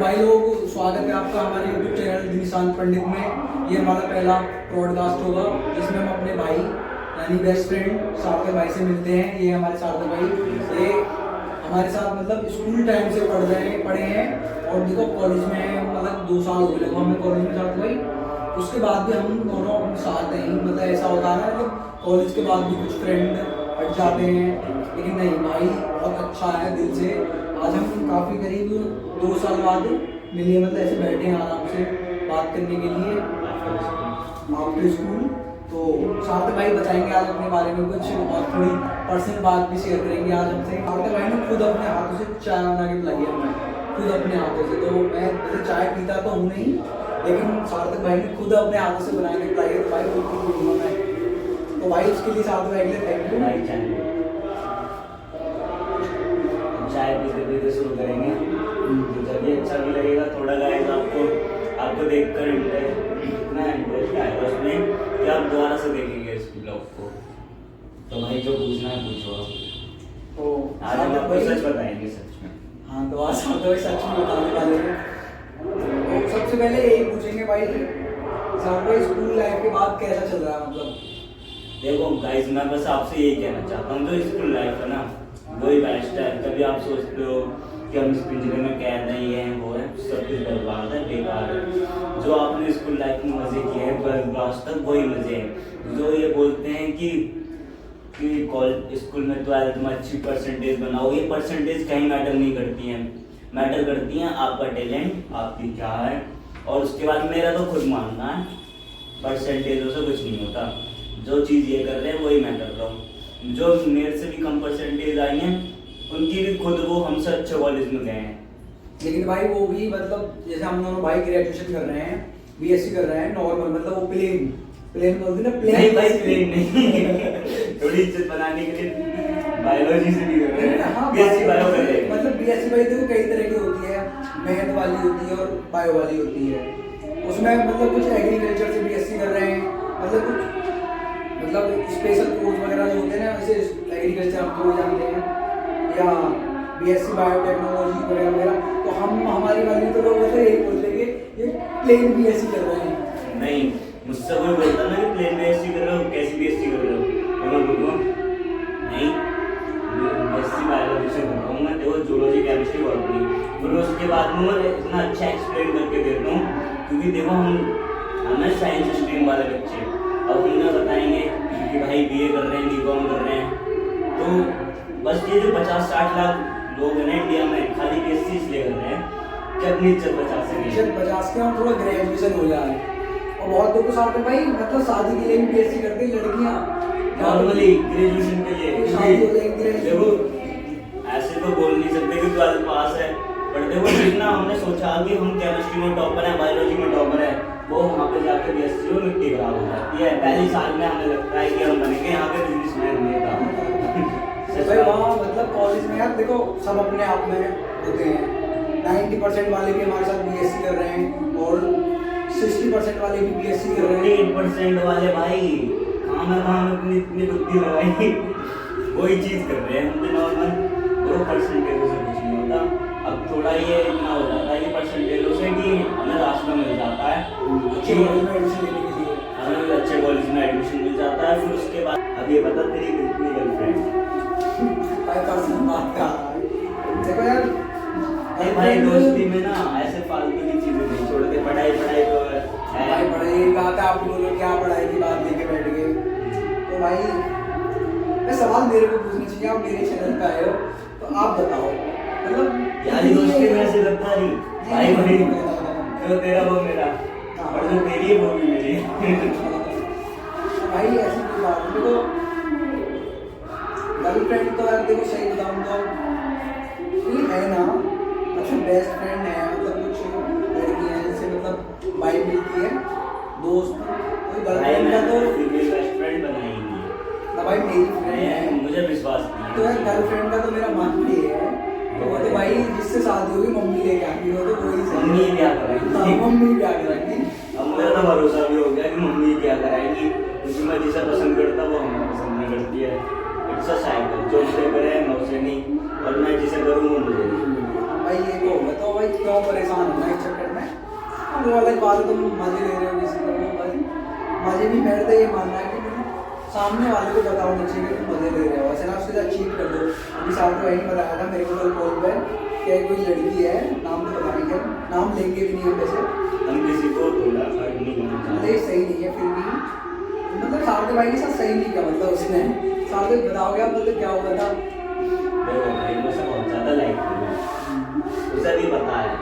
भाई लोग, स्वागत है आपका हमारे YouTube चैनल निशांत पंडित में। ये हमारा पहला ब्रॉडकास्ट होगा जिसमें हम अपने भाई यानी बेस्ट फ्रेंड सार्थक भाई से मिलते हैं। ये हमारे सार्थक भाई, ये हमारे साथ मतलब स्कूल टाइम से पढ़े हैं और देखो कॉलेज में मतलब 2 साल हो गए हमें कॉलेज में सार्थक भाई। उसके बाद भी हम दोनों साथ हैं, मतलब ऐसा होता है ना, मतलब कॉलेज के बाद भी कुछ फ्रेंड हट जाते हैं, लेकिन नहीं, भाई बहुत अच्छा है दिल से। आज हम काफ़ी करीब 2 साल बाद मिले, मतलब ऐसे बैठे हैं आराम से बात करने के लिए आफ्टर स्कूल। तो सार्थक भाई बताएंगे आज अपने बारे में कुछ और थोड़ी पर्सनल बात भी शेयर करेंगे आज हमसे। सार्थक भाई ने खुद अपने हाथों से चाय बना के पिलाई है हमें, खुद अपने हाथों से। तो मैं वैसे चाय पीता तो हूँ नहीं, लेकिन सार्थक भाई ने खुद अपने हाथों से बना के पिलाई है, तो भाई बिल्कुल बोलूँगा मैं। तो भाई उसके लिए सार्थक भाई के लिए थैंक यू। चाय पीते पीते शुरू करेंगे, जब भी अच्छा भी लगेगा थोड़ा गाइस। आपको देखकर इतना इंटरेस्ट आएगा उसमें कि आप दोबारा से देखेंगे इस ब्लॉग को। तो भाई जो पूछना है पूछो आप। तो आज हम आपको सच बताएंगे, सच में। हाँ, तो आज सार्थक भाई सच में बताने वाले हैं। तो सबसे पहले यही पूछेंगे भाई, सार्थक भाई स्कूल लाइफ के बाद कैसा चल रहा है? मतलब देखो गाइस, मैं बस आपसे यही कहना चाहता हूँ, जो स्कूल लाइफ है ना वही बेस्ट है। कभी आप सोचते हो कि हम इस पिंजरे में कैद हैं, ये हैं वो है, सब कुछ बर्बाद है, बेकार है। जो आपने स्कूल लाइफ में मजे किए हैं 12th क्लास तक, वही मजे हैं। जो ये बोलते हैं कि कॉलेज स्कूल में 12th में अच्छी परसेंटेज बनाओ, ये परसेंटेज कहीं मैटर नहीं करती हैं। मैटर करती हैं आपका टैलेंट, आपकी क्या है। और उसके बाद मेरा तो खुद मानना है, परसेंटेजों से कुछ नहीं होता। जो चीज़ ये कर रहे हैं वही मैं कर रहा हूँ। जो मेरे से भी कम परसेंटेज आई हैं उनकी भी खुद वो हमसे अच्छे कॉलेज में गए हैं। लेकिन भाई वो भी मतलब जैसे हम दोनों भाई ग्रेजुएशन कर रहे हैं, बीएससी कर रहे हैं नॉर्मल, मतलब वो प्लेन बोलते ना, प्लेन नहीं भाई, प्लेन नहीं थोड़ी इज्जत बनाने के लिए बायोलॉजी से भी कर रहे हैं। हाँ, बीएससी बायो कर रहे हैं। मतलब बीएससी भाई देखो कई तरह की होती है, मैथ वाली होती है और बायो वाली होती है। उसमें मतलब कुछ एग्रीकल्चर से बीएससी कर रहे हैं, मतलब कुछ मतलब स्पेशल कोर्स वगैरह जो होते हैं ना, वैसे एग्रीकल्चर हम तो जानते हैं, या बीएससी बायोटेक्नोलॉजी वगैरह वगैरह। तो हम हमारी वाली तो लोग वैसे यही बोल देंगे ये प्लेन बीएससी कर रहे हैं। नहीं, मुझसे कोई बोलता ना कि प्लेन बीएससी कर रहे हो, कैसी बीएससी कर रहे हो, मैं बोलूँगा नहीं, बीएससी बायोलॉजी से कर रहा हूँ मैं। देखो जूलॉजी केमिस्ट्री बॉटनी, फिर उसके बाद में मैं इतना अच्छा एक्सप्लेन करके देता हूँ, क्योंकि देखो हमें साइंस स्ट्रीम वाले बच्चे अब उन्हें बताएंगे कि भाई बीए कर रहे हैं, बीकॉम कर रहे हैं, तो बस ये जो 50-60 लाख लोग हैं ना इंडिया में, खाली बीएससी इसलिए कर रहे हैं कि अपनी इज्जत बचा सकें। इज्जत बचा के हम थोड़ा ग्रेजुएशन हो जाए। और बहुत लोग को साथ में भाई मतलब शादी के लिए भी बीएससी करते हैं लड़कियां, नॉर्मली ग्रेजुएशन के लिए शादी हो जाएगी। देखो ऐसे तो बोल नहीं सकते कि 12th पास है, पर देखो जितना हमने सोचा कि हम केमिस्ट्री में टॉपर है, बायोलॉजी में टॉपर है, वो वहाँ पे जाकर बीएससी में मिट्टी खराब हो जाती है। पहले साल में हमें लगता है कि हम बनेंगे यहाँ पे बिजनेसमैन होने भाई वहाँ मतलब कॉलेज में यार देखो सब अपने आप में होते हैं। 90% वाले भी हमारे साथ बीएससी कर रहे हैं और 60% वाले भी बीएससी कर रहे हैं। 20% वाले भाई कहाँ में इतनी बुद्धि लगाई वही चीज़ कर रहे हैं। हम भी नॉर्मल 2% से कुछ नहीं होता। अब थोड़ा ये इतना हो जाता है कि परसेंटेजों से कि हमें रास्ता मिल जाता है अच्छे कॉलेज में एडमिशन लेने के लिए, हमें अच्छे कॉलेज में एडमिशन मिल जाता है। फिर उसके बाद अब ये बता तेरी कितनी गर्लफ्रेंड बात का देखो यार भाई दोस्ती में ना ऐसे फालतू की चीजें नहीं छोड़ते। पढ़ाई तो है भाई, पढ़ाई बात है। आप लोग क्या पढ़ाई की बात लेके बैठ गए? तो भाई मैं सवाल मेरे को पूछना चाहिए, आप मेरे चैनल पे आए हो तो आप बताओ, मतलब यारी दोस्ती में ऐसे लगता नहीं भाई भाई, जो तेरा वो मेरा और जो तेरी है वो भी मेरी। भाई ऐसी कोई बात नहीं। देखो गर्लफ्रेंड तो यार देखो सही बताऊँ तो ये है ना, अच्छा बेस्ट फ्रेंड है, मतलब कुछ लड़कियाँ हैं जिससे मतलब भाई मिलती है दोस्त, कोई गर्लफ्रेंड का तो बेस्ट फ्रेंड बनाई नहीं ना भाई, मेरी फ्रेंड है, मुझे विश्वास नहीं। तो यार गर्लफ्रेंड का तो मेरा मन भी है। तो वो तो भाई जिससे शादी होगी मम्मी लेके आएंगी, वो तो कोई मम्मी क्या करेंगी? मम्मी क्या करेंगी? अब मुझे तो भरोसा भी हो गया कि मम्मी क्या कराएंगी, क्योंकि मैं जिसे पसंद करता वो हमें पसंद नहीं करती है। इट्स अ साइकिल, जो मुझे करे मैं उसे नहीं, और मैं जिसे करूँ वो मुझे नहीं। भाई ये तो होगा, तो भाई क्यों परेशान हो वो अलग बात है, तुम मजे ले रहे हो किसी का, वो मजे नहीं, मेरे तो ये मानना है कि तुम सामने वाले को बताओ नहीं चाहिए कि तुम मजे ले रहे हो, ऐसे ना उसके साथ चीट कर दो। अभी साथ भाई ने बताया था मेरे को कल कॉल पर कि कोई लड़की है, नाम तो पता नहीं है, नाम लेंगे भी नहीं हम वैसे, हम किसी को थोड़ा फर्क नहीं करना मतलब चाहते। सही नहीं है फिर भी, मतलब सारथे भाई के साथ सही नहीं किया, मतलब उसने सारथे बताओगे आप मतलब क्या हुआ था? देखो भाई मैं उसे बहुत ज़्यादा लाइक करूँ, उसे भी पता है,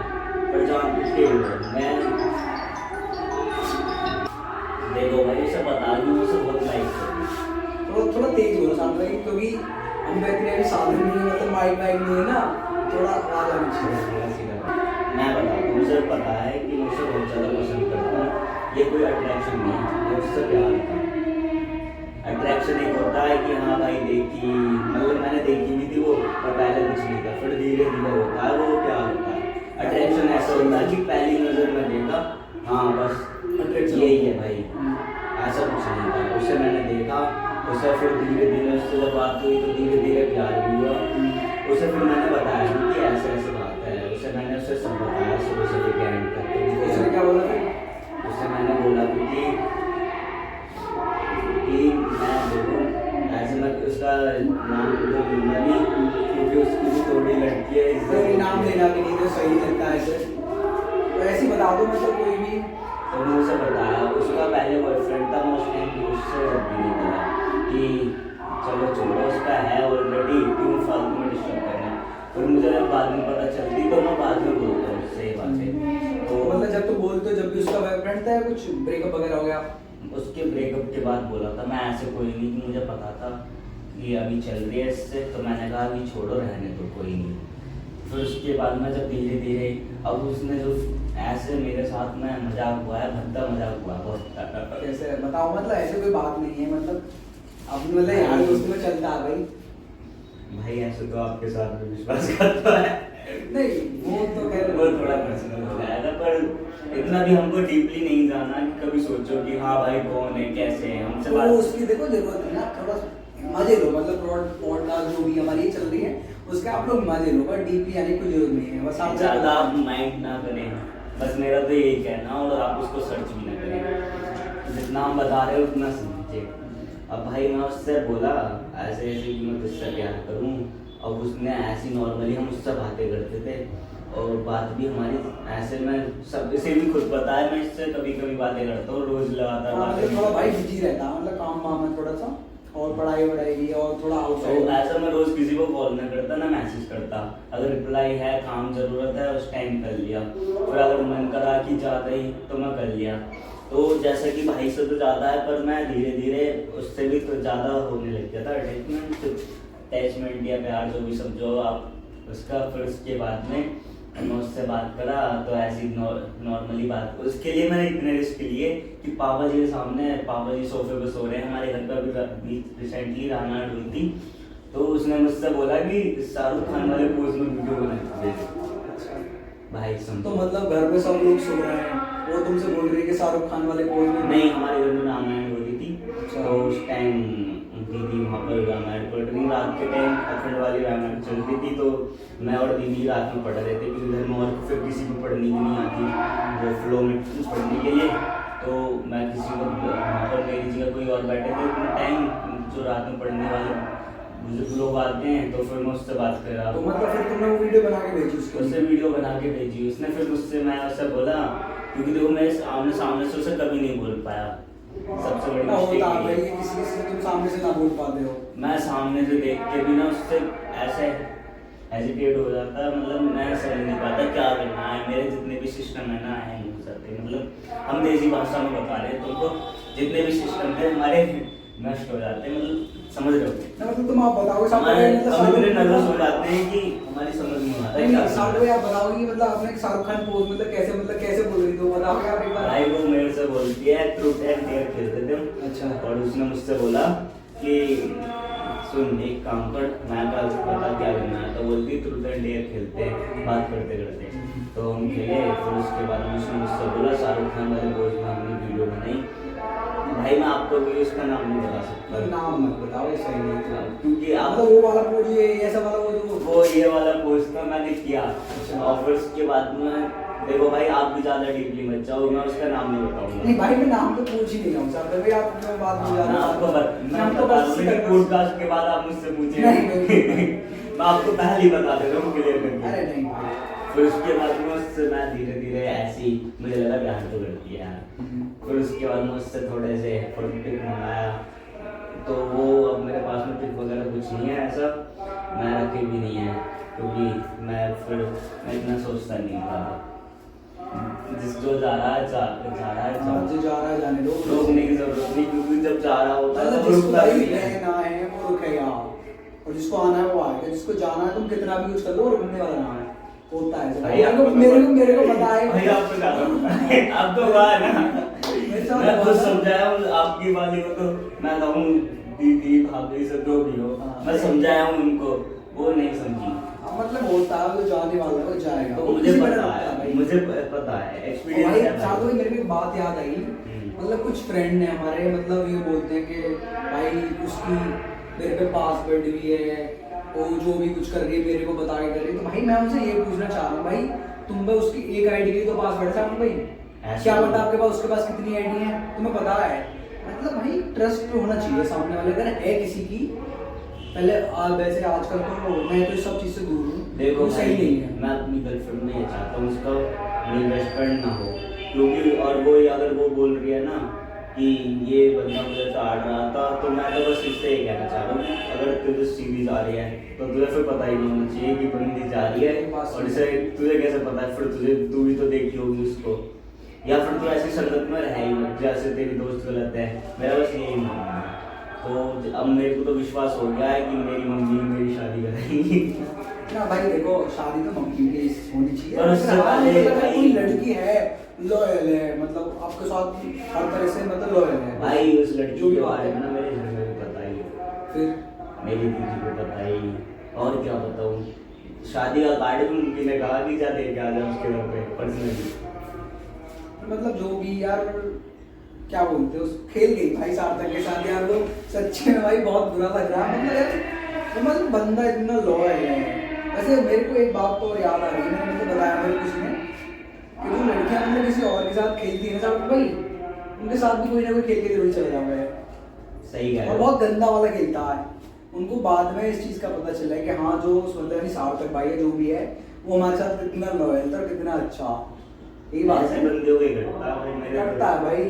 पर जान बुझ के मैं देखो भाई उसे बता दूँ, उसे बहुत लाइक करूँ। थोड़ा थोड़ा तेज बोलो साथ भाई, क्योंकि हम कहते हैं साधन नहीं है, मतलब माइक वाइक नहीं है ना, थोड़ा आवाज आनी चाहिए। मैं बताता हूँ, मुझे पता है कि मैं उसे बहुत ज़्यादा पसंद करता हूँ, ये कोई अट्रैक्शन नहीं है, ये उससे प्यार था। अट्रैक्शन एक होता है कि हाँ भाई देखी, मतलब मैंने देखी भी थी वो, पर पहले कुछ नहीं था, फिर धीरे धीरे होता है वो प्यार होता है। अट्रैक्शन ऐसा होता है कि पहली नज़र में देखा, हाँ बस यही है भाई, ऐसा कुछ नहीं था। उसे मैंने देखा, उसे फिर धीरे धीरे उससे जब बात हुई तो धीरे धीरे प्यार भी हुआ। उसे फिर मैंने बताया कि ऐसे ऐसे बात है, उसे मैंने उसे सब बताया सुबह से लेके एंड तक। उसने क्या बोला फिर? उससे मैंने बोला कि मैं देखो ऐसे मैं उसका नाम तो लूँगा नहीं, क्योंकि उसकी भी थोड़ी लड़की है, कोई नाम लेना भी नहीं तो सही लगता है ऐसे, तो ऐसे ही बता दो मतलब कोई भी। तो मैंने उसे बताया, उसका पहले बॉयफ्रेंड था, मैं उसने उससे भी नहीं बोला कि चलो छोड़ो, उसका है ऑलरेडी, क्यों फालतू में डिस्टर्ब करना। फिर मुझे जब बाद में पता चलती तो मैं बाद में बोलता हूँ उससे ये बातें। तो मतलब जब तो बोलते हो जब भी उसका बॉयफ्रेंड था या कुछ ब्रेकअप वगैरह हो गया? उसके ब्रेकअप के बाद बोला था मैं, ऐसे कोई नहीं, कि मुझे पता था कि अभी चल रही है इससे, तो मैंने कहा कि छोड़ो रहने तो कोई नहीं। फिर उसके बाद में जब धीरे धीरे अब उसने जो ऐसे मेरे साथ में मजाक हुआ है, भद्दा मजाक हुआ है बहुत। कैसे बताओ, मतलब ऐसे कोई बात नहीं है, मतलब अपनी मतलब यार दोस्ती में चलता है भाई। भाई ऐसे तो आपके साथ में विश्वास करता है, नहीं वो तो खैर वो थोड़ा पर्सनल हो जाएगा, पर इतना भी हमको डीपली नहीं जाना कि कभी सोचो कि हाँ भाई कौन है कैसे है हमसे तो बात। उसकी देखो जरूरत है ना, थोड़ा मजे लो, मतलब पॉडकास्ट जो भी हमारी ये चल रही है उसका आप लोग मजे लो, पर डीपली आने की कोई जरूरत नहीं है, बस आप ज़्यादा आप माइंड ना करें, बस मेरा तो यही कहना, और आप उसको सर्च भी ना करें, जितना हम बता रहे हो उतना समझिए। अब भाई मैं उससे बोला ऐसे ऐसे कि मैं तुझसे प्यार करूँ, अब उसने ऐसी नॉर्मली हम उससे बातें करते थे, और बात भी हमारी ऐसे, मैं सब इसे भी खुद पता है, मैं इससे कभी कभी बातें करता हूँ, रोज़ लगातार मतलब थोड़ा भाई बिजी रहता है, मतलब काम वाम है थोड़ा सा, और पढ़ाई वढ़ाई भी, और थोड़ा तो आउटसाइड। ऐसा मैं रोज़ किसी को कॉल ना करता ना मैसेज करता, अगर रिप्लाई है काम ज़रूरत है उस टाइम कर लिया, फिर अगर मन करा कि ज़्यादा ही तो मैं कर लिया। तो जैसे कि भाई से तो ज़्यादा है, पर मैं धीरे धीरे उससे भी तो ज़्यादा होने लग गया था अटैचमेंट या प्यार जो भी समझो आप उसका। फिर उसके बाद में मैं उससे बात करा तो ऐसी नॉर्मली बात, उसके लिए मैंने इतने रिस्क लिए कि पापा जी के सामने, पापा जी सोफे पे सो रहे हैं, हमारे घर पर अभी रिसेंटली रामायण हुई थी, तो उसने मुझसे बोला कि शाहरुख खान वाले पोज में वीडियो बनाई भाई सुन। तो मतलब घर पे सब लोग सो रहे हैं, वो तुमसे बोल रही है कि शाहरुख खान वाले पोज में? नहीं, हमारे घर में रामायण हो रही थी, तो उस टाइम दीदी वहाँ पर रामायण पढ़ रही, रात के टाइम अखंड वाली रामायण चल रही थी, तो मैं और दीदी रात में पढ़ रहे थे, क्योंकि घर में और फिर किसी को पढ़ने की नहीं आती वो फ्लो में पढ़ने के लिए, तो मैं किसी को वहाँ पर मेरी जगह कोई और बैठे थे उतना टाइम, जो रात में पढ़ने वाले बुजुर्ग लोग आते हैं, तो फिर मैं उससे बात कर रहा। तो मतलब फिर तुमने वो वीडियो बना के भेजी उसको? उससे वीडियो बना के भेजी उसने, फिर उससे मैं उससे बोला, क्योंकि देखो मैं आमने सामने से उसे कभी नहीं बोल पाया, सबसे बड़ी मिस्टेक होता ये है है। किसी से तुम सामने से ना बोल पाते हो। मैं सामने से देख के भी ना उससे ऐसे हेजिटेट हो जाता, मतलब मैं समझ नहीं पाता क्या करना है, मेरे जितने भी सिस्टम है ना हैंग हो जाते, मतलब हम देसी भाषा में बता रहे हैं तुमको, जितने भी सिस्टम थे हमारे नष्ट हो जाते हैं, मतलब समझ रहे हो ना, मतलब तुम आप बताओगे हमारे हम इतने नर्वस हो जाते हैं कि हमारी समझ नहीं आता क्या साथ में आप बताओगे मतलब आपने शाहरुख खान पोज मतलब कैसे बोल रही थी, बताओगे आप एक बार? भाई वो मेरे से बोलती है ट्रूथ एंड डेयर खेलते थे हम। अच्छा। और उसने मुझसे बोला कि सुन एक काम कर, मैं कल पता क्या करना है, तो बोलती ट्रूथ एंड डेयर खेलते हैं बात करते करते, तो हम खेले, फिर उसके बाद उसने मुझसे बोला शाहरुख खान वाले पोज में हमने वीडियो बनाई, भाई मैं आपको भी उसका नाम नहीं बता सकता, पर नाम मत बताओ, ये सही नहीं है। क्योंकि आप मतलब वो वाला पोज, ये ऐसा वाला वो ये वाला पोस्ट था मैंने किया ऑफर्स के बाद में। देखो भाई आप भी ज्यादा डीपली मत जाओ, मैं उसका नाम नहीं बताऊंगा। नहीं भाई मैं नाम तो पूछ ही नहीं रहा हूँ सर, भाई आप अपने बात में जा मैं रहे आपको मैं हम तो बता बस दूं कि पॉडकास्ट के बाद आप मुझसे पूछे मैं आपको पहले ही बता दे रहा हूँ क्लियर करके। अरे नहीं भाई। फिर उसके बाद में उससे मैं धीरे धीरे ऐसे ही मुझे लगा प्यार तो करती है यार। फिर उसके बाद मैं उससे थोड़े से पिक मंगाया, तो वो अब मेरे पास में पिक वगैरह कुछ नहीं है ऐसा, मैं रखे भी नहीं है, क्योंकि मैं इतना सोचता नहीं था। जो जा रहा है जा रहा है जो जा रहा है जाने दो, रोकने की जरूरत नहीं, क्योंकि जब जा रहा होता है मतलब तो जिसको रुकता भाई भी नहीं है। रहना है वो रुकेगा, और जिसको आना है वो आएगा, जिसको जाना है तुम कितना भी कुछ कर लो, रुकने वाला ना है, होता है। भाई मेरे को पता है भाई, आपको ज्यादा पता है, अब तो हुआ है ना। मैं खुद समझाया हूँ आपकी वाली को, तो मैं कहूँ दीदी भाभी से जो भी हो, मैं समझाया हूँ उनको, वो नहीं समझी। मतलब होता है वो जाने वाला है, वो जाएगा, तो वो मुझे किसी पता तरह है, भाई। मुझे पता है, एक्सपीरियंस भाई है साथ भाई। में मेरे को एक बात याद आई, मतलब कुछ फ्रेंड है हमारे, मतलब ये बोलते हैं कि भाई उसकी मेरे पे पासवर्ड भी है, वो जो भी कुछ कर रही है मेरे को बता के कर रही है। तो भाई मैं उनसे ये पूछना चाह रहा हूँ, भाई तुम पे उसकी एक आईडी की तो पासवर्ड है भाई, क्या पता आपके पास उसके पास कितनी आईडी है तुम्हें पता है। मतलब भाई ट्रस्ट होना चाहिए सामने वाले, अगर है किसी की पहले वैसे आजकल तो मैं तो इस सब चीज से दूर हूँ, देखो वो सही नहीं है। मैं अपनी गर्लफ्रेंड में ये चाहता हूँ उसका मेरी बेस्ट फ्रेंड ना हो, क्योंकि और वो अगर वो बोल रही है ना कि ये बंदा मुझे चाट रहा था, तो मैं तो बस इससे ये कहना चाह रहा हूँ, अगर तुझे सीधी जा रही है तो तुझे फिर पता ही नहीं होना चाहिए कि बंदी जा रही है, और इसे तुझे कैसे पता है, फिर तू भी तो देखी होगी उसको, या फिर तू ऐसी संगत में रह ही मत जैसे तेरी दोस्त गलत है। मेरा बस यही मानना है। तो अब मेरे को तो विश्वास हो गया है कि मेरी मम्मी मेरी शादी कराएंगी। ना भाई देखो, शादी तो मम्मी की होनी चाहिए, पर उससे अगर हाँ, पहले मतलब भाई- कोई लड़की है लॉयल है, मतलब आपके साथ हर तरह से मतलब लॉयल है भाई उस लड़की जो भी के बात बारे है में ना मेरे घर में भी पता ही, फिर मेरी दीदी को पता ही, और क्या बताऊँ, शादी का कार्ड भी मम्मी ने कहा कि जा दे के आ जा उसके घर पे पर्सनली। मतलब जो भी यार क्या बोलते हैं, उस खेल गई भाई सार्थक के साथ यार, वो सच्चे में भाई बहुत बुरा लग रहा है। मतलब यार वो मतलब बंदा इतना लॉयल है। वैसे मेरे को एक बात तो और याद आ रही है, मैंने मुझे बताया मेरे किसी ने कि जो लड़कियां मतलब किसी और के साथ खेलती है ना साथ भाई, उनके साथ भी कोई ना कोई खेल के जरूर चले जाओगे, सही कह और रहे हो। बहुत गंदा वाला खेलता है। उनको बाद में इस चीज का पता चला है कि हाँ जो मतलब सार्थक भाई है जो भी है वो हमारे साथ कितना लॉयल था और कितना अच्छा, यही बात ऐसे है। बंदे हो गए करता है भाई मेरे करता है भाई।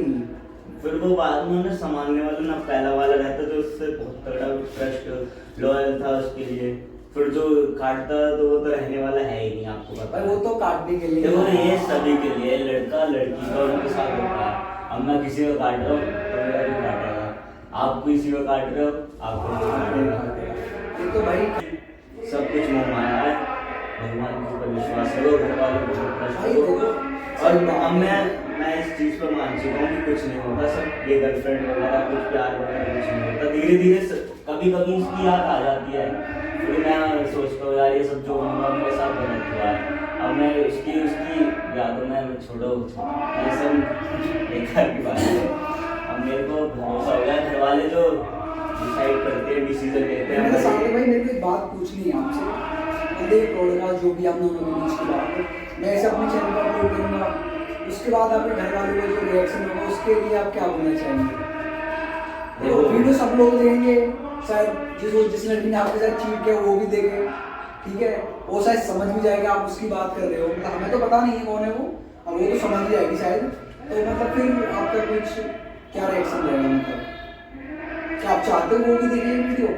फिर वो बाद में ना संभालने वाला ना पहला वाला रहता जो उससे बहुत तगड़ा ट्रस्ट लॉयल था उसके लिए, फिर जो काटता तो वो तो रहने वाला है ही नहीं, आपको पता भाई है। वो तो काटने के लिए देखो ये सभी के लिए, लड़का लड़की का उनके साथ होता है। अब मैं किसी को काट रहा हूँ तो मेरा भी काटेगा, आप किसी को काट रहे हो आपको भी काटेगा। ये तो भाई सब कुछ मोह माया है, भगवान के ऊपर विश्वास करो, घर वालों के ऊपर ट्रस्ट भाई करो। देखो, और अब मैं इस चीज़ पर मान चुका हूँ कि कुछ नहीं होता, सब ये गर्लफ्रेंड वगैरह कुछ प्यार वगैरह कुछ नहीं होता। धीरे धीरे कभी कभी इसकी याद आ जाती है, फिर मैं सोचता हूँ यार ये सब जो हुआ मेरे साथ गलत हुआ है। अब मैं उसकी यादों में छोड़ो, ये सब बेकार की बात है। अब मेरे को भरोसा हो गया, घर वाले जो डिसाइड करते हैं, डिसीजन लेते हैं। मेरे साथ भाई मेरे को एक बात पूछनी है आपसे, मतलब ये पॉडकास्ट जो भी आप दोनों के बीच की बात है, मैं ऐसे अपने चैनल पर अपलोड करूँगा, उसके बाद आपके घर वालों का जो रिएक्शन होगा उसके लिए आप क्या बोलना चाहेंगे? देखो, वीडियो सब लोग देखेंगे, शायद जिस लड़की ने आपके साथ चीट किया वो भी देखे, ठीक है, वो शायद समझ भी जाएगा आप उसकी बात कर रहे हो, मतलब हमें तो पता नहीं है कौन है वो, अब वो तो समझ ही जाएगी शायद। तो मतलब फिर आपका कुछ क्या रिएक्शन रहेगा, मतलब क्या आप चाहते हो वो भी देखें वीडियो?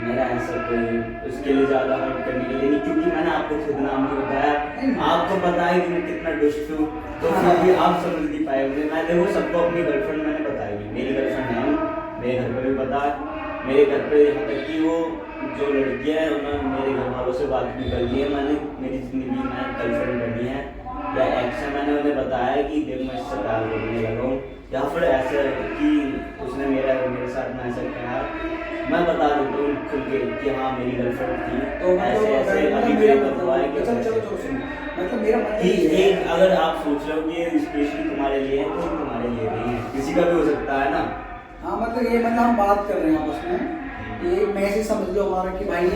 मेरा ऐसा कोई उसके लिए ज़्यादा हर्ट करने के लिए नहीं, क्योंकि मैंने आपको खुद नाम नहीं बताया, आपको पता है कि मैं कितना दुष्ट हूँ, तो फिर भी आप समझ नहीं पाए मुझे। मैं देखो सबको अपनी गर्लफ्रेंड मैंने बताई, मेरी गर्लफ्रेंड है, मेरे घर पे भी पता है, मेरे घर पे यहाँ तक कि वो जो लड़कियां हैं उन्होंने मेरे घर वालों से बात भी कर ली है। मैंने मेरी ज़िंदगी में गर्लफ्रेंड बनी है या एक्स है, मैंने उन्हें बताया कि देख मैं इससे प्यार करने लगा हूँ, या फिर ऐसा कि उसने मेरे साथ में ऐसा कहा, मैं बता देता हूँ खुल के कि हाँ मेरी गर्लफ्रेंड थी। तो ऐसे ऐसे मतलब अभी मेरा ब्रेकअप हुआ है कि चलो सुनो, मतलब मेरा मतलब कि ये है। एक अगर आप सोच रहे हो कि ये स्पेशली तुम्हारे लिए है तो तुम्हारे लिए नहीं है, किसी का भी हो सकता है ना। हाँ मतलब ये मतलब हम बात कर रहे हैं आपस में, ये मैसेज समझ लो हमारा कि भाई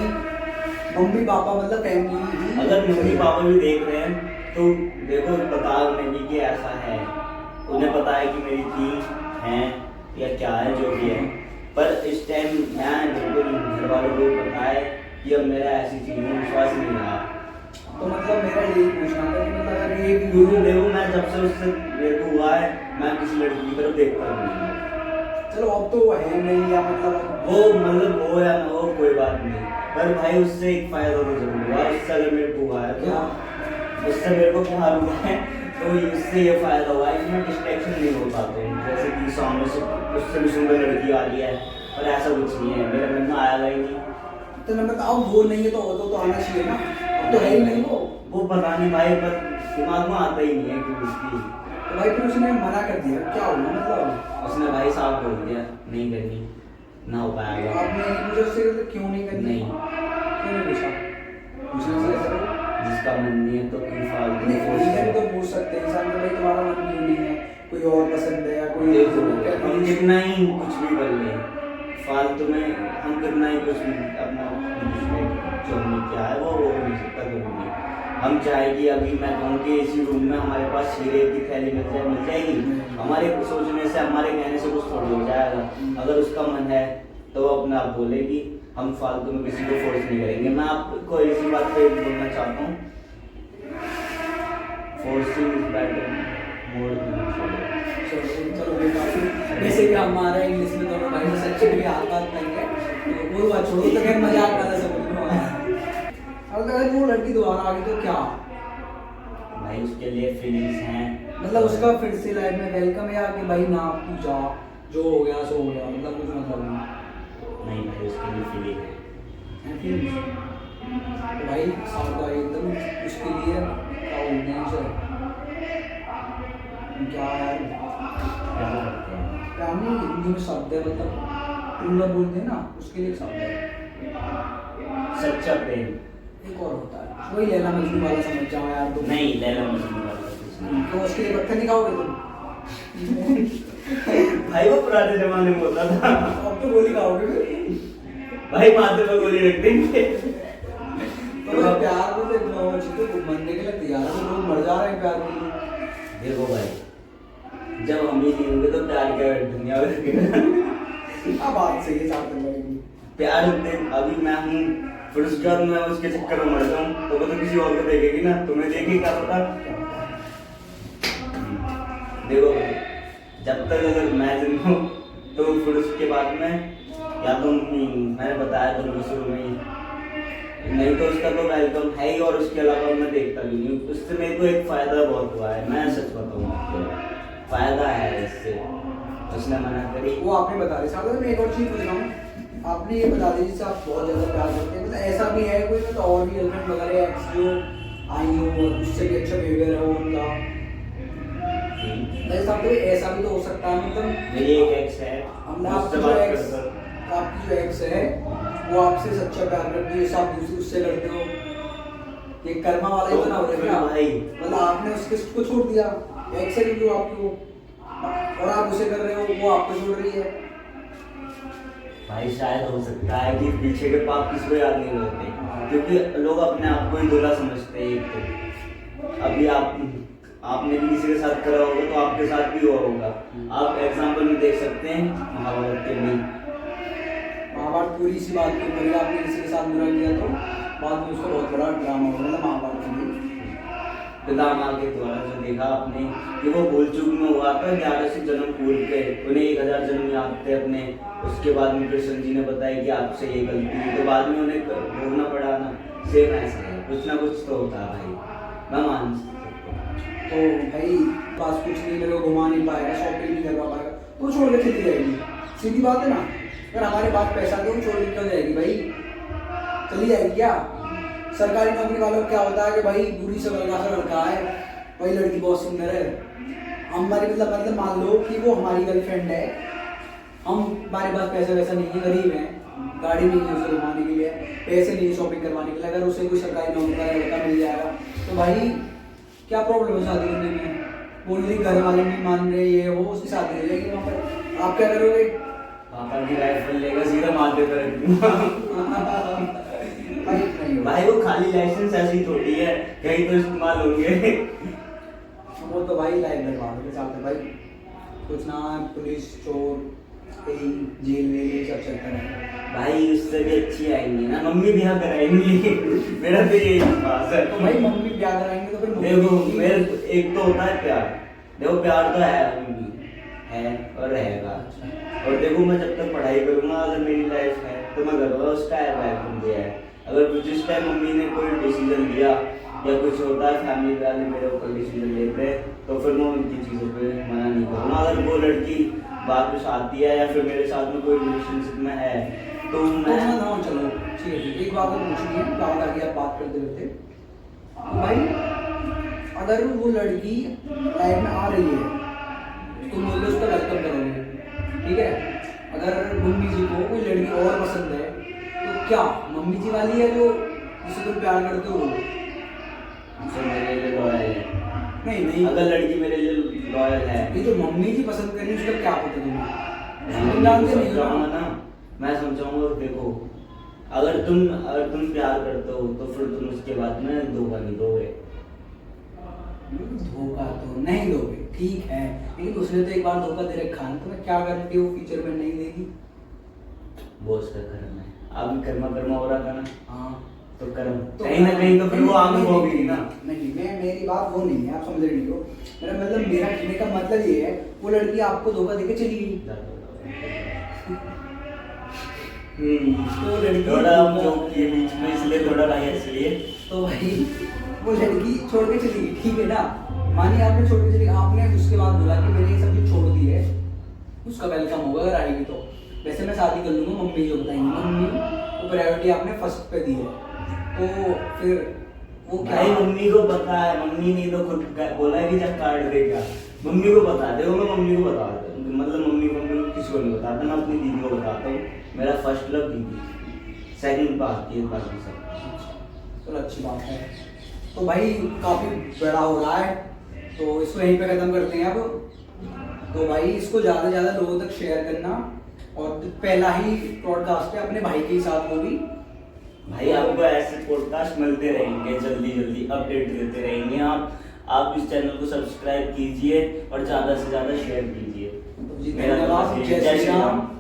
मम्मी पापा मतलब फैमिली ही। अगर मम्मी पापा भी देख रहे हैं तो देखो बता उन्हें भी कि ऐसा है, उन्हें पता है कि मेरी थी है या क्या है जो भी है, पर इस टाइम मैं बिल्कुल घर वालों को पता है कि अब मेरा ऐसी चीज़ में विश्वास नहीं रहा। तो मतलब मेरा यही पूछना था कि मतलब अगर ये क्योंकि देखो मैं जब से उससे मेरे को हुआ है मैं किसी लड़की की तरफ देखता नहीं। चलो अब तो वो है नहीं या मतलब वो मतलब हो या ना हो कोई बात नहीं, पर भाई उससे एक फायदा तो जरूर हुआ। उससे अगर मेरे को हुआ है क्या तो उससे मेरे को प्यार हुआ है तो उससे ये फायदा हुआ है कि मैं डिस्ट्रैक्शन नहीं हो पाता हूँ। जैसे कि सामने से उससे भी सुंदर लड़की आ रही है, पर ऐसा कुछ नहीं है, मेरे मन में आया ही नहीं। तो मैं बताऊँ वो नहीं है तो वो तो आना चाहिए ना, अब तो है ही नहीं वो पता नहीं भाई, पर दिमाग में आता ही नहीं है कि उसकी। तो भाई फिर उसने मना कर दिया, क्या हुआ मतलब उसने भाई साहब बोल दिया नहीं करनी, ना हो पाएगा। आपने मुझे उससे क्यों नहीं करनी? नहीं। क्यों नहीं पूछा? पूछना चाहिए था। जिसका मन नहीं है तो क्यों फालतू नहीं फोर्स रीजन करो। तो पूछ सकते हैं इंसान को, भाई तुम्हारा मन क्यों नहीं है, कोई और पसंद है या कोई देखो हम कितना ही कुछ भी कर ले फालतू में, हम कितना ही कुछ भी अपना जो हमने किया है वो नहीं सकता कभी भी। हम चाहे कि अभी मैं कहूँ कि इसी रूम में हमारे पास शीरे की थैली मिल जाएगी, हमारे सोचने से हमारे कहने से कुछ थोड़ी हो जाएगा। अगर उसका मन है तो वो अपने आप बोलेगी, हम फालतू में किसी को फोर्स नहीं करेंगे। मैं आपको इसी बात पे बोलना चाहता हूँ, फोर्सिंग इज बेटर मोर वैसे भी हमारा इंग्लिश में दोनों भाई में सच में हाथ बात नहीं है, तो वो बात छोड़ो, तो क्या मजाक वाला समझ लो। अगर वो लड़की दोबारा आ गई तो क्या भाई उसके लिए फीलिंग्स हैं, मतलब उसका फिर से लाइफ में वेलकम है या कि भाई ना तू जा, जो हो गया सो हो गया, मतलब कुछ मतलब नहीं भाई उसके लिए फीलिंग है। है फिर तो भाई साउंड एकदम उसके लिए क्या बोलते हैं सर, क्या यार क्या करते हैं फैमिली हिंदी में शब्द है, मतलब ट्रू लव बोलते हैं ना, उसके लिए एक शब्द है सच्चा प्रेम। एक और होता है वही लैला मजनू वाला, समझ जाओ यार तुम। नहीं लैला मजनू वाला कुछ नहीं। तो उसके लिए पत्थर नहीं खाओगे तुम? भाई वो पुराने जमाने में होता था, अब तो गोली खाओगे फिर। भाई माथे पे गोली रख देंगे। तो भाई प्यार में तो इतना चीज़ तो मरने के लिए तैयार है, तो लोग मर जा रहे हैं प्यार के लिए। देखो भाई जब हम ही नहीं होंगे तो प्यार क्या दुनिया में। अब बात सही है साथ में भाई। प्यार अभी मैं हूँ, फिर उसके बाद मैं उसके चक्कर में मर जाऊँ तो वो तो किसी और को देखेगी ना, तुम्हें देखेगी क्या पता। देखो जब तक अगर मैं जिंदा हूँ तो फिर उसके बाद में या तो मैंने बताया तो शुरू में ही, नहीं तो उसका तो वेलकम है ही, और उसके अलावा मैं देखता भी नहीं। उससे मेरे को एक फायदा बहुत हुआ है, मैं सच बताऊँ आपको, फायदा है इससे। उसने मना करी, वो आपने बता दी। साथ में मैं एक और चीज़ पूछ रहा हूँ, आपने ये बता दी जिससे आप बहुत ज़्यादा प्यार करते हैं, मतलब ऐसा भी है कोई मतलब और भी गर्लफ्रेंड वगैरह एक्स जो आई हो और उससे भी अच्छा बिहेवियर है उनका, मेरे साथ कोई ऐसा भी तो हो सकता है, मतलब मेरी एक एक्स है, हमने उससे आपकी जो बात एक्स करता आपकी जो एक्स है वो आपसे सच्चा प्यार करती है, जैसे आप दूसरे उससे लड़ते हो, ये कर्मा वाला ही तो ना हो रहा है भाई। मतलब आपने उसके उसको छोड़ दिया, एक्स है क्योंकि आपकी वो, और आप उसे कर रहे हो, वो आपको छोड़ रही है। भाई शायद हो सकता है कि पीछे के पाप किसी को याद नहीं रहते, क्योंकि लोग अपने आप को ही दूल्हा समझते हैं। एक तो अभी आपने भी किसी के साथ करा होगा तो आपके साथ भी हुआ होगा। आप एग्जाम्पल में देख सकते हैं महाभारत के में, महाभारत पूरी सी बात की करी, आपने किसी के साथ बुरा किया तो बाद में उसका बहुत बड़ा ड्रामा हो गया महाभारत में। पितामह के द्वारा जो देखा आपने कि वो भूल चूक में हुआ था, 11 से जन्म भूल के उन्हें 1000 जन्म याद थे अपने। उसके बाद में कृष्ण जी ने बताया कि आपसे ये गलती हुई, तो बाद में उन्हें भोगना पड़ा ना। सेम ऐसा है, कुछ ना कुछ तो होता है भाई, मैं मान सकता हूँ। तो भाई पास कुछ नहीं, मेरे को घुमा नहीं पाएगा, शॉपिंग नहीं करवा पाएगा, तो छोड़ के चली जाएगी, सीधी बात है ना। अगर हमारे पास पैसा तो छोड़ के क्यों जाएगी भाई, चली जाएगी क्या? सरकारी नौकरी वालों को क्या होता है कि भाई पूरी शक्ल का सा लड़का है, भाई लड़की बहुत सुंदर है, हमारी मतलब मान लो कि वो हमारी गर्लफ्रेंड है, हमारे पास पैसा वैसा नहीं है, गरीब हैं, गाड़ी नहीं है उसे घुमाने के लिए, पैसे नहीं है शॉपिंग करवाने के लिए, अगर उसे कोई सरकारी नौकरी का लड़का मिल जाएगा तो भाई क्या प्रॉब्लम है शादी करने में? बोल रही घर वाले नहीं मान रहे, ये वो, उसकी शादी हो जाएगी वहाँ पर, आप क्या करोगे? पापा की राइफल लेकर सीधा माथे पर रख दूंगा। भाई नहीं होगा। भाई वो खाली लाइसेंस ऐसी थोड़ी है, कहीं तो इस्तेमाल होंगे। वो तो भाई लाइफ बर्बाद के साथ है भाई, कुछ ना पुलिस चोर कहीं जेल वेल ये सब चलता है भाई उससे भी अच्छी आएंगी ना, मम्मी ब्याह कराएंगी। मेरा तो यही विश्वास है। तो भाई मम्मी प्यार कराएंगे तो फिर मम्मी देखो की- मेरे एक तो होता है प्यार, देखो प्यार तो है अभी भी, है और रहेगा। और देखो मैं जब तक पढ़ाई करूंगा, अगर मेरी लाइफ है तो मैं घर वाला उसका है, बैकअप दिया है। अगर जिस टाइम मम्मी ने कोई डिसीजन लिया या कुछ होता है, फैमिली वाले मेरे ऊपर डिसीजन लेते हैं, तो फिर मैं उनकी चीज़ों पे मना नहीं करूँगा। अगर वो लड़की वापस आती है या फिर मेरे साथ में कोई रिलेशनशिप में है तो मैं ना चलो ठीक है, एक बात और पूछनी है, बात आगे आप बात करते रहते तो भाई अगर वो लड़की लाइफ में आ रही है तो मुझे उसका वेलकम करोगे, ठीक है? अगर मम्मी जी को कोई लड़की और पसंद है तो क्या मम्मी जी वाली है जो जिसे तुम प्यार करते हो? जो मेरे लिए लॉयल है, नहीं नहीं, अगर लड़की मेरे लिए लॉयल है, ये तो मम्मी जी पसंद कर रही है उसका क्या पता तुम्हें? तुम मैं जानते नहीं हो समझाऊंगा ना। ना, मैं समझाऊंगा। देखो अगर तुम प्यार करते हो तो फिर तुम उसके बाद में धोखा नहीं दोगे। धोखा तो नहीं दोगे, ठीक है, लेकिन उसने तो एक बार धोखा दे रखा है, तो मैं क्या गारंटी वो फ्यूचर में नहीं देगी? वो उसका कर्म है, अब कर्मा कर्मा हो रहा था ना, हाँ तो कर्म तो कहीं ना कहीं तो फिर वो आगे होगी ना। नहीं, मैं मेरी बात वो नहीं है, आप समझ रही हो मेरा मतलब, मेरा कहने का मतलब ये है वो लड़की आपको धोखा देके चली गई तो लड़की थोड़ा हम जोक किए बीच में, इसलिए थोड़ा भाई हंस लिए। तो भाई वो लड़की छोड़ के चली गई, ठीक है ना? मानिए आपने छोड़ के चली, आपने उसके बाद बोला कि मैंने ये सब चीज छोड़ दी है, उसका वेलकम होगा अगर आएगी तो। वैसे मैं शादी कर लूंगा, मम्मी जो बताएंगी, मम्मी को प्रायोरिटी आपने फर्स्ट पे दी है, तो फिर वो क्या? भाई मम्मी को पता है, मम्मी नहीं तो खुद बोला है कि जब काट देगा, मम्मी को पता है। देखो मैं मम्मी को बताता हूँ, मतलब मम्मी को किसी को नहीं बताता, मैं अपनी दीदी को बताता हूँ। मेरा फर्स्ट लव दीदी, सेकंड बात ये बाकी सब। चलो अच्छी बात है। तो भाई काफी बड़ा हो रहा है, तो इसको यहीं पे खत्म करते हैं अब। तो भाई इसको ज्यादा से ज्यादा लोगों तक शेयर करना, और पहला ही पॉडकास्ट है अपने भाई के साथ, वो भी भाई आपको ऐसे पॉडकास्ट मिलते रहेंगे, जल्दी जल्दी अपडेट देते रहेंगे। आप इस चैनल को सब्सक्राइब कीजिए और ज़्यादा से ज़्यादा शेयर कीजिए। तो जी मेरा धन्यवाद, तो बस जय यही- श्री राम।